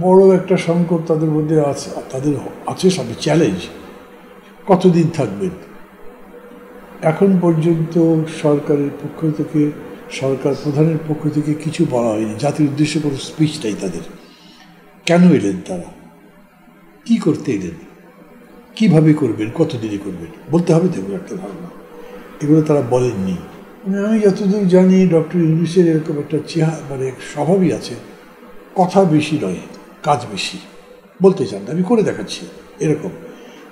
বড় একটা সংকট তাদের মধ্যে আছে, তাদের আছে সব চ্যালেঞ্জ। কতদিন থাকবেন? এখন পর্যন্ত সরকারের পক্ষ থেকে, সরকার প্রধানের পক্ষ থেকে কিছু বলা হয়নি, জাতির উদ্দেশ্যে কোনো স্পিচ নেই তাদের। কেন এলেন তারা? কি করতে এলেন? কিভাবে করবেন? কতদিনে করবেন? বলতে হবে তো এগুলো একটা ধারণা। এগুলো তারা বলেননি। মানে আমি যতদূর জানি ডক্টর ইউনূসের এরকম একটা মানে স্বভাবই আছে, কথা বেশি নয়, কাজ বেশি। বলতে চান আমি করে দেখাচ্ছি এরকম,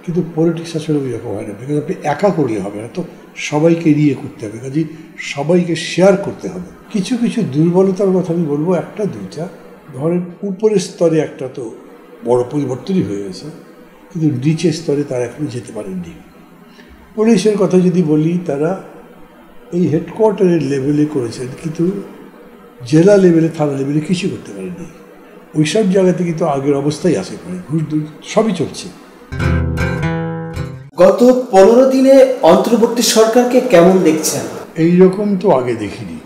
কিন্তু পলিটিক্স আসলে ওই রকম হয় না। বিকজ আপনি একা করলে হবে না, তো সবাইকে নিয়ে করতে হবে, কাজে সবাইকে শেয়ার করতে হবে। কিছু কিছু দুর্বলতার কথা আমি বলবো, একটা দুইটা। ধরেন উপরের স্তরে একটা তো বড় পরিবর্তনই হয়ে গেছে, কিন্তু নিচের স্তরে তারা এখনো যেতে পারেননি। পুলিশের কথা যদি বলি, তারা এই হেডকোয়ার্টারের লেভেলে করেছেন, কিন্তু জেলা লেভেলে, থানা লেভেলে কিছু করতে পারেননি। ওই সব জায়গাতে কিন্তু আগের অবস্থায় আসে পড়ে, ঘুষ সবই চলছে। গত 15 দিনে অন্তর্বর্তী সরকারকে কেমন দেখছেন? এইরকম তো আগে দেখিনি।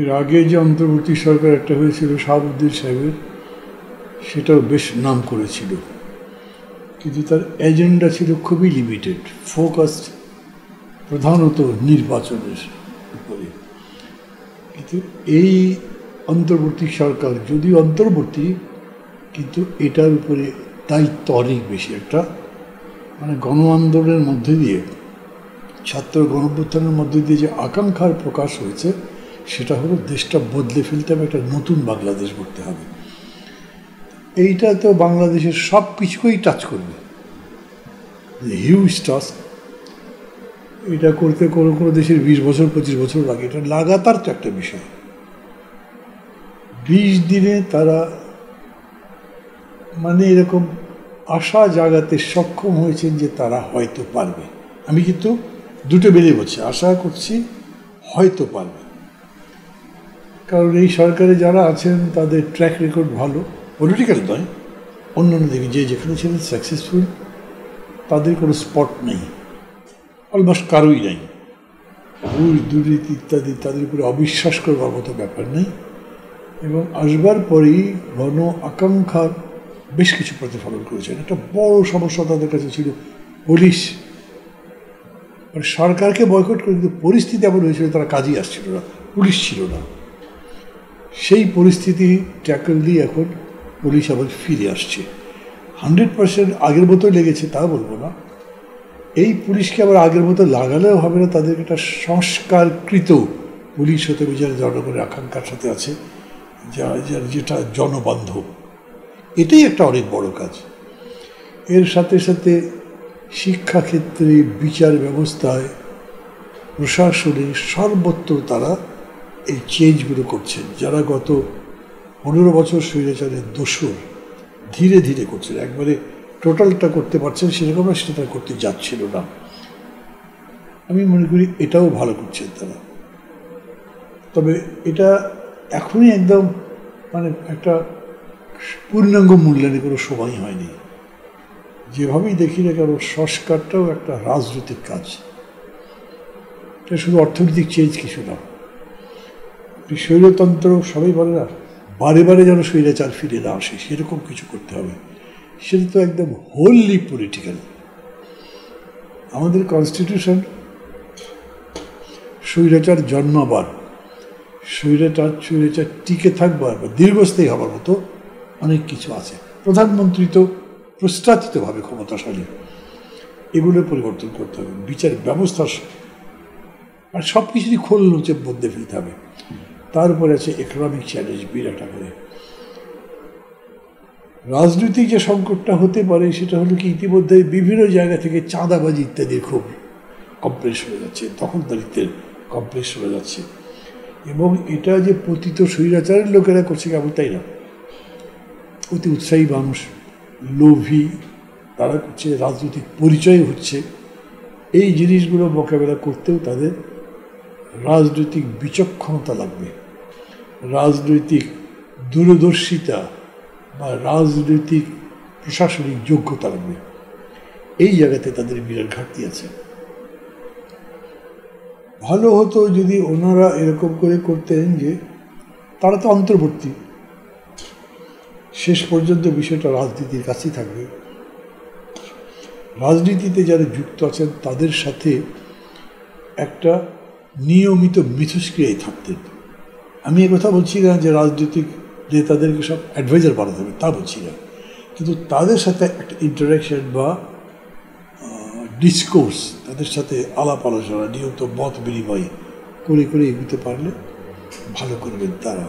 এর আগে যে অন্তর্বর্তী সরকার একটা হয়েছিল শাহাবুদ্দিন সাহেবের, সেটাও বেশ নাম করেছিল, কিন্তু তার এজেন্ডা ছিল খুবই লিমিটেড, ফোকাসড প্রধানত নির্বাচনের উপরে। কিন্তু এই অন্তর্বর্তী সরকার যদিও অন্তর্বর্তী, কিন্তু এটার উপরে দায়িত্ব অনেক বেশি। একটা মানে গণ আন্দোলনের মধ্যে দিয়ে, ছাত্র গণঅভ্যুত্থানের মধ্যে দিয়ে যে আকাঙ্ক্ষার প্রকাশ হয়েছে, সেটা হলো দেশটা বদলে ফেলতে হবে, একটা নতুন বাংলাদেশ গড়তে হবে। এইটা তো বাংলাদেশের সব কিছুকেই টাচ করবে, হিউজ টাস্ক। এটা করতে কোনো কোনো দেশের 20 বছর 25 বছর লাগে, এটা লাগাতার তো একটা বিষয়। 20 দিনে তারা মানে এরকম আশা জাগাতে সক্ষম হয়েছেন যে তারা হয়তো পারবে। আমি কিন্তু দুটো বেরিয়ে বলছি, আশা করছি হয়তো পারবে, কারণ এই সরকারে যারা আছেন তাদের ট্র্যাক রেকর্ড ভালো, পলিটিক্যাল নয়, অন্যান্য দিকে যে যেখানে ছিলেন সাকসেসফুল, তাদের কোনো স্পট নেই, অলমোস্ট কারোই নেই। ঘুষ দুর্নীতি ইত্যাদি তাদের উপরে অবিশ্বাস করবার মতো ব্যাপার নেই। এবং আসবার পরেই গণ আকাঙ্ক্ষার বেশ কিছু প্রতিফলন করেছেন। একটা বড় সমস্যা তাদের কাছে ছিল পুলিশ, মানে সরকারকে বয়কট করে, কিন্তু পরিস্থিতি এমন হয়েছিল তারা কাজেই আসছিল না, পুলিশ ছিল না। সেই পরিস্থিতি ট্যাকল দিয়ে এখন পুলিশ আবার ফিরে আসছে। 100% আগের মতো লেগেছে তা বলবো না। এই পুলিশকে আবার আগের মতো লাগালেও হবে না, তাদেরকে একটা সংস্কারকৃত পুলিশ হতে হবে, যারা জনগণের আকাঙ্ক্ষার সাথে আছে, যেটা জনবান্ধব। এটাই একটা অনেক বড় কাজ। এর সাথে সাথে শিক্ষাক্ষেত্রে, বিচার ব্যবস্থায়, প্রশাসনে সর্বত্র তারা এই চেঞ্জগুলো করছেন। যারা গত 15 বছর স্বৈরাচারের দোসর, ধীরে ধীরে করছেন, একবারে টোটালটা করতে পারছেন সেরকম না, সেটা তারা করতে যাচ্ছিল না। আমি মনে করি এটাও ভালো করছেন তারা। তবে এটা এখনই একদম মানে একটা পূর্ণাঙ্গ মূল্যায়নের কোনো সময় হয়নি। যেভাবেই দেখি না কারণ সংস্কারটাও একটা রাজনৈতিক কাজ, এটা শুধু অর্থনৈতিক চেঞ্জ কিছু না। স্বৈরতন্ত্র সবাই বলে না, বারে বারে যেন স্বৈরাচার ফিরে না আসে, সেরকম কিছু করতে হবে। সেটা তো একদম হোললি পলিটিক্যাল। আমাদের কনস্টিটিউশন স্বৈরাচার জন্মাবার, স্বৈরাচার টিকে থাকবার বা দীর্ঘস্থায়ী হবার মতো অনেক কিছু আছে। প্রধানমন্ত্রী তো প্রস্তাবিতভাবে ক্ষমতাশালী, এগুলো পরিবর্তন করতে হবে। বিচার ব্যবস্থা আর সব কিছুরই খোল নোচে বদলে ফেলতে হবে। তার উপরে আছে ইকোনমিক চ্যালেঞ্জ বিরাট আকারে। রাজনৈতিক যে সংকটটা হতে পারে সেটা হলো কি, ইতিমধ্যে বিভিন্ন জায়গা থেকে চাঁদাবাজি ইত্যাদির খুব কমপ্লেক্স হয়ে যাচ্ছে, দখলদারিত্বের কমপ্লেক্স হয়ে যাচ্ছে। এবং এটা যে পতিত স্বৈরাচারের লোকেরা করছে কেমন তাই না, অতি উৎসাহী মানুষ, লোভী, তারা করছে, রাজনৈতিক পরিচয় হচ্ছে। এই জিনিসগুলো মোকাবেলা করতেও তাদের রাজনৈতিক বিচক্ষণতা লাগবে, রাজনৈতিক দূরদর্শিতা বা রাজনৈতিক প্রশাসনিক যোগ্যতা লাগবে। এই জায়গাতে তাদের বিরাট ঘাটতি আছে। ভালো হতো যদি ওনারা এরকম করে করতেন যে তারা তো অন্তর্বর্তী, শেষ পর্যন্ত বিষয়টা রাজনীতির কাছেই থাকবে। রাজনীতিতে যারা যুক্ত আছেন তাদের সাথে একটা নিয়মিত মিথস্ক্রিয়ায় থাকতেন। আমি কথা বলছি না যে রাজনৈতিক নেতাদেরকে সব অ্যাডভাইজার বানাতে হবে, তা বলছি না, কিন্তু তাদের সাথে একটা ইন্টারাকশন বা ডিসকোর্স, তাদের সাথে আলাপ আলোচনা, নিয়মিত মত বিনিময় করে করে এগোতে পারলে ভালো করবেন তারা।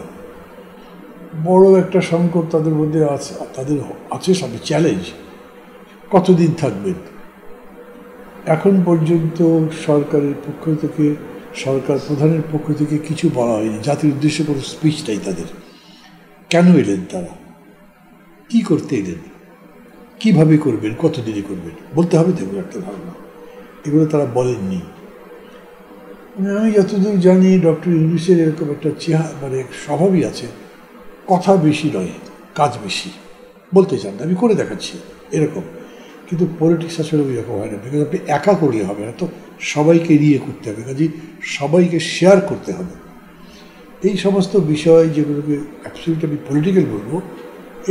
বড় একটা সংকট তাদের মধ্যে আছে, তাদের আছে সামনে চ্যালেঞ্জ, কতদিন থাকবেন। এখন পর্যন্ত সরকারের পক্ষ থেকে, সরকার প্রধানের পক্ষ থেকে কিছু বলা হয়নি, জাতির উদ্দেশ্যে কোনো স্পিচ নেই তাদের। কেন এলেন তারা, কি করতে এলেন, কিভাবে করবেন, কতদিনে করবেন, বলতে হবে তো একটা ধারণা, এগুলো তারা বলেননি। আমি যতদূর জানি ডক্টর ইউনূসের এরকম একটা মানে স্বভাবই আছে, কথা বেশি নয়, কাজ বেশি, বলতে চান না, আমি করে দেখাচ্ছি এরকম। কিন্তু পলিটিক্স আসলে ওই রকম হয় না, বিকজ আপনি একা করলে হবে না, তো সবাইকে নিয়ে করতে হবে, কাজে সবাইকে শেয়ার করতে হবে। এই সমস্ত বিষয় যেগুলোকে অ্যাবসলিউটলি আমি পলিটিক্যাল বলবো,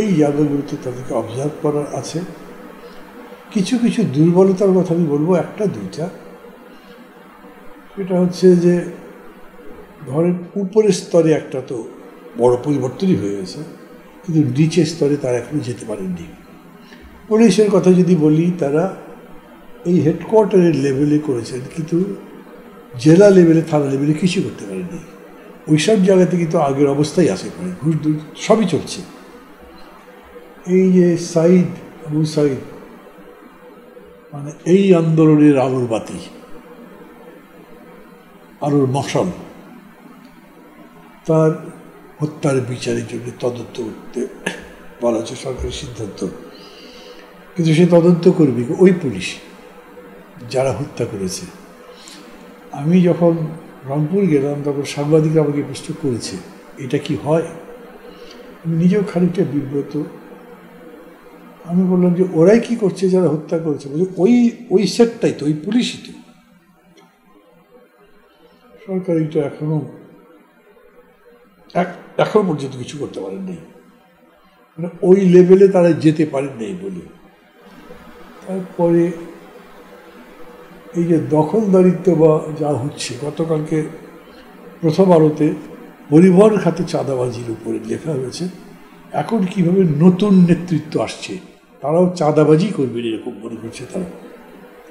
এই জায়গাগুলোতে তাদেরকে অবজার্ভ করার আছে। কিছু কিছু দুর্বলতার কথা আমি বলবো, একটা দুইটা। সেটা হচ্ছে যে ধরেন উপরের স্তরে একটা তো বড় পরিবর্তনই হয়ে গেছে, কিন্তু নিচের স্তরে তারা এখনো যেতে পারেননি। পুলিশের কথা যদি বলি, তারা এই হেডকোয়ার্টারের লেভেলে করেছেন, কিন্তু জেলা লেভেলে, থানা লেভেলে কিছু করতে পারেননি। ওইসব জায়গাতে কিন্তু আগের অবস্থায় আসে, পড়ে ঘুষ দুষ সবই চলছে। এই যে আবু সাইদ মানে এই আন্দোলনের আলোর বাতি, আলোর মশাল, তার হত্যার বিচারের জন্য তদন্ত করতে বলা হচ্ছে, সরকারি সিদ্ধান্ত। কিন্তু সে তদন্ত করবে ওই পুলিশ যারা হত্যা করেছে। আমি যখন রংপুর গেলাম তখন সাংবাদিকরা আমাকে প্রশ্ন করেছে, এটা কি হয়? আমি নিজেও খানিকটা বিব্রত। আমি বললাম যে ওরাই কি করছে যারা হত্যা করেছে? বলছে ওই সেটটাই তো, ওই পুলিশই তো। সরকার এইটা এখন পর্যন্ত কিছু করতে পারেন নাই, মানে ওই লেভেলে তারা যেতে পারেন নাই বলে। তারপরে এই যে দখলদারিত্ব বা যা হচ্ছে, গতকালকে প্রথম আলোতে পরিবহন খাতে চাঁদাবাজির উপরে লেখা হয়েছে, এখন কিভাবে নতুন নেতৃত্ব আসছে তারাও চাঁদাবাজি করবেন এরকম মনে করছে তারা।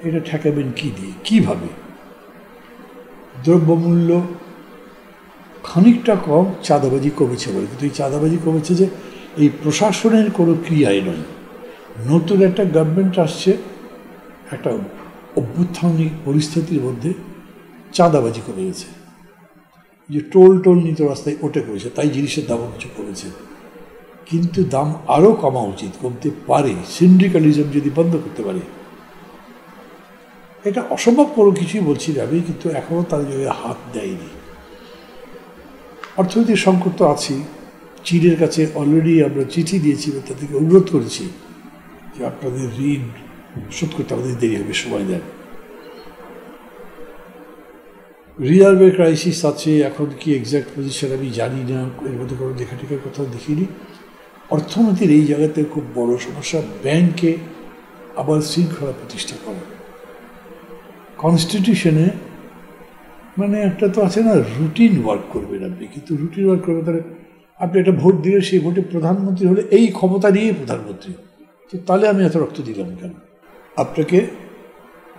এটা ঠেকাবেন কি দিয়ে, কীভাবে? দ্রব্যমূল্য খানিকটা কম, চাঁদাবাজি কমেছে বলে, কিন্তু এই চাঁদাবাজি কমেছে যে এই প্রশাসনের কোনো ক্রিয়ায় নয়। নতুন একটা গভর্নমেন্ট আসছে, একটা অভ্যুত্থানিক পরিস্থিতির মধ্যে চাঁদাবাজি কমে গেছে। যে টোল নিত রাস্তায়, ওটা কমেছে, তাই জিনিসের দামও কিছু কমেছে। কিন্তু দাম আরও কমা উচিত, কমতে পারে সিন্ডিক্যালিজম যদি বন্ধ করতে পারে। এটা অসম্ভব কোনো কিছুই বলছি না আমি, কিন্তু এখনও তার জায়গায় হাত দেয়নি। অর্থনৈতিক সংকট তো আছেই। চীনের কাছে অলরেডি আমরা চিঠি দিয়েছি, তাদেরকে অনুরোধ করেছি যে আপনাদের ঋণ শোধ করতে আমাদের দেরি হবে, সময় দেন। রিজার্ভের ক্রাইসিস আছে, এখন কি এক্স্যাক্ট পজিশন আমি জানি না, এর মধ্যে কোনো লেখাটেখার কথা দেখিনি। অর্থনীতির এই জায়গাতে খুব বড় সমস্যা, ব্যাংকে আবার শৃঙ্খলা প্রতিষ্ঠা করা। কনস্টিটিউশনে মানে একটা তো আছে না, রুটিন ওয়ার্ক করবেন আপনি, কিন্তু রুটিন ওয়ার্ক করবেন তাহলে আপনি একটা ভোট দিলে সেই ভোটে প্রধানমন্ত্রী হলে এই ক্ষমতা নিয়ে প্রধানমন্ত্রী, তো তাহলে আমি এত রক্ত দিলাম কেন? আপনাকে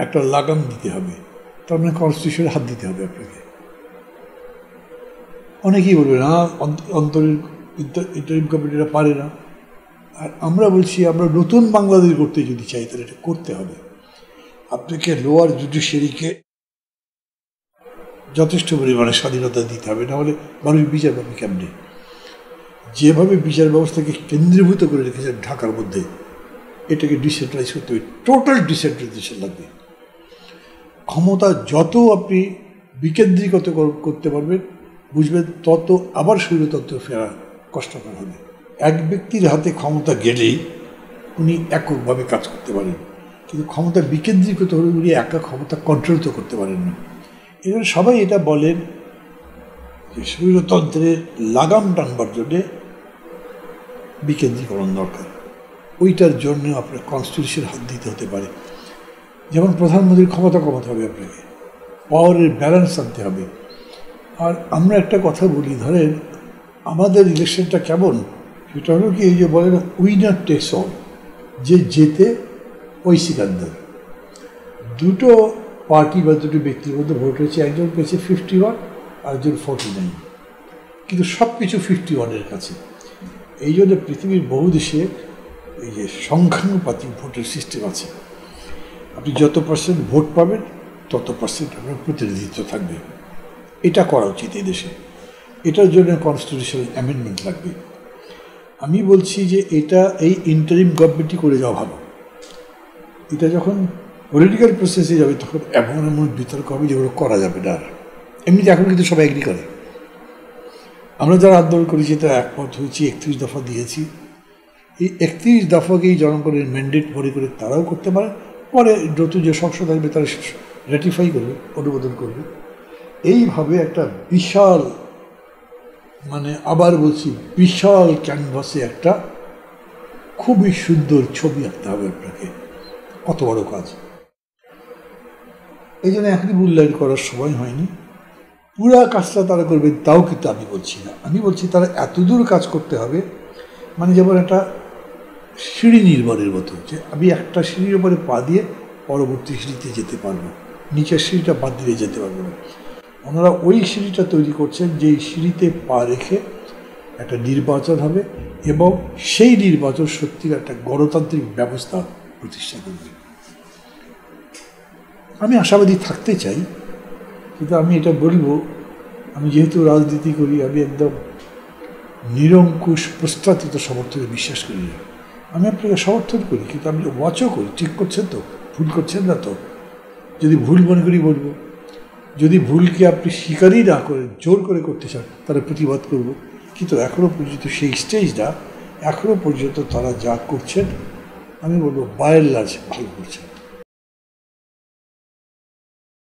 একটা লাগাম দিতে হবে, তার মানে কনস্টিটিউশনে হাত দিতে হবে আপনাকে। অনেকেই বলবে না, অন্তরের ইন্টারিম কমিটিরা পারে না। আর আমরা বলছি, আমরা নতুন বাংলাদেশ করতে যদি চাই তাহলে এটা করতে হবে। আপনাকে লোয়ার জুডিশিয়ারিকে যথেষ্ট পরিমাণে স্বাধীনতা দিতে হবে, নাহলে মানুষ বিচার পাবে কেমনে? যেভাবে বিচার ব্যবস্থাকে কেন্দ্রীভূত করে রেখেছেন ঢাকার মধ্যে, এটাকে ডিসেন্ট্রালাইজ করতে হবে, টোটাল ডিসেন্ট্রালাইজেশন লাগবে। ক্ষমতা যত আপনি বিকেন্দ্রীকৃত করতে পারবেন, বুঝবেন তত আবার স্বৈরতন্ত্র ফেরা কষ্টকর হবে। এক ব্যক্তির হাতে ক্ষমতা গেলেই উনি এককভাবে কাজ করতে পারেন, কিন্তু ক্ষমতা বিকেন্দ্রীকৃত হলে উনি একা ক্ষমতা কন্ট্রোল তো করতে পারেন না। এবার সবাই এটা বলেন যে স্বৈরতন্ত্রের লাগাম টানবার জন্যে বিকেন্দ্রীকরণ দরকার। ওইটার জন্য আপনার কনস্টিটিউশন হাত দিতে হতে পারে। যেমন প্রধানমন্ত্রীর ক্ষমতা কমাতে হবে, আপনাকে পাওয়ারের ব্যালেন্স আনতে হবে। আর আমরা একটা কথা বলি, ধরেন আমাদের ইলেকশনটা কেমন, সেটা হলো কি, এই যে বলে না উইনার টেক্স অল, যে জেতে ওই সিকান্দার। দুটো পার্টি বা দুটো ব্যক্তির মধ্যে ভোট হয়েছে, একজন পেয়েছে 51 আর একজন 49, কিন্তু সব কিছু 51-এর কাছে। এই জন্য পৃথিবীর বহু দেশে এই যে সংখ্যানুপাতিক ভোটের সিস্টেম আছে, আপনি যত পার্সেন্ট ভোট পাবেন তত পার্সেন্ট আপনার প্রতিনিধিত্ব থাকবে। এটা করা উচিত এই দেশে। এটার জন্য কনস্টিটিউশনাল অ্যামেন্ডমেন্ট লাগবে। আমি বলছি যে এটা এই ইন্টারিম গভর্নমেন্টই করে যাওয়া ভালো। এটা যখন পলিটিক্যাল প্রসেসে যাবে তখন এমন এমন বিতর্ক হবে যেগুলো করা যাবে না। আর এমনিতে এখন কিন্তু সবাই এগ্রি করে। আমরা যারা আন্দোলন করেছি তারা একমত হয়েছি, 31 দফা দিয়েছি। এই 31 দফাকেই জনগণের ম্যান্ডেট মনে করে তারাও করতে পারে, পরে নতুন যে সংসদ আসবে তারা র্যাটিফাই করবে, অনুমোদন করবে। এইভাবে একটা বিশাল, মানে আবার বলছি, বিশাল ক্যানভাসে একটা খুবই সুন্দর ছবি আঁকতে হবে আপনাকে। কত বড় কাজ! এই জন্য এখনই মূল্যায়ন করার সময় হয়নি। পুরা কাজটা তারা করবে তাও কিন্তু আমি বলছি না। আমি বলছি তারা এতদূর কাজ করতে হবে, মানে যেমন একটা সিঁড়ি নির্মাণের মতো, যে আমি একটা সিঁড়ির উপরে পা দিয়ে পরবর্তী সিঁড়িতে যেতে পারবো, নিচের সিঁড়িটা বাদ দিয়ে যেতে পারবো না। ওনারা ওই সিঁড়িটা তৈরি করছেন, যেই সিঁড়িতে পা রেখে একটা নির্বাচন হবে এবং সেই নির্বাচন সত্যিকার একটা গণতান্ত্রিক ব্যবস্থা প্রতিষ্ঠা করবে। আমি আশাবাদী থাকতে চাই, কিন্তু আমি এটা বলবো, আমি যেহেতু রাজনীতি করি, আমি একদম নিরঙ্কুশ প্রস্তাবিত সমর্থনে বিশ্বাস করি না। আমি আপনাকে সমর্থন করি, কিন্তু আমি ওয়াচও করি, ঠিক করছেন তো, ভুল করছেন না তো। যদি ভুল মনে করি বলবো, যদি ভুলকে আপনি স্বীকারই না করেন, জোর করে করতে চান, তারা প্রতিবাদ করব। কিন্তু এখনও পর্যন্ত সেই স্টেজটা, এখনও পর্যন্ত তারা যা করছেন আমি বলবো বাই অ্যান্ড লার্জ ভালো করছেন।